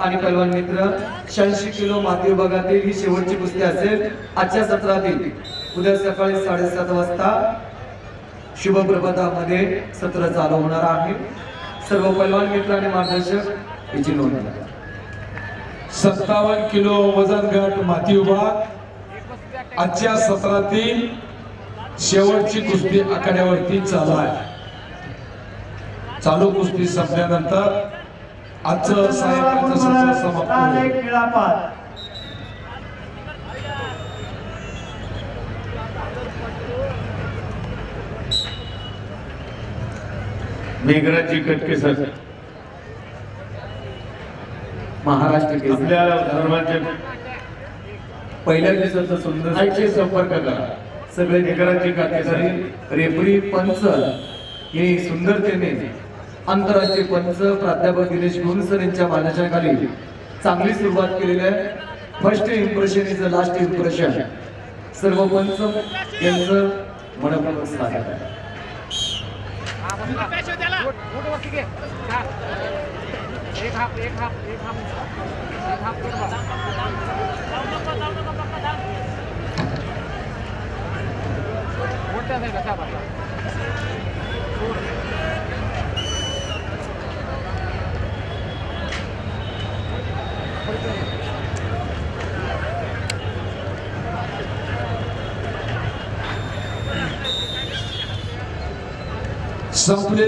आणि पहलवान मित्र 86 किलो माती विभागातील ही शेवटची कुस्ती असेल आजच्या सत्रातील। उद्या सकाळी 7:30 वाजता शुभ प्रभातामध्ये सत्र चालू होणार आहे। सर्व पहलवान मित्र आणि मार्गदर्शक याची नोंद घ्या। 57 किलो वजन गट माती विभाग आजच्या सत्रातील शेवटची कुस्ती आखाड्यावरती चालू आहे। चालू कुस्ती संपल्यानंतर आजचं साहेबांचं सत्र समाप्त होईल। मेघराजी कटकेसर महाराष्ट्र केसरी आपल्या धर्माचे पहिल्या दिवसाचा सुंदर आईचे संपर्क करा। सगळे मेघराजी कटकेसरी रेफरी पंच हे सुंदरतेने आंतरराष्ट्रीय पंच प्राध्यापक दिनेश गुणसर यांच्या मार्गदर्शनाखाली चांगली सुरुवात केलेली आहे। First impression is the last impression. सर्व पंच यांचं मनपूर्वक स्वागत आहे। संपलेल्या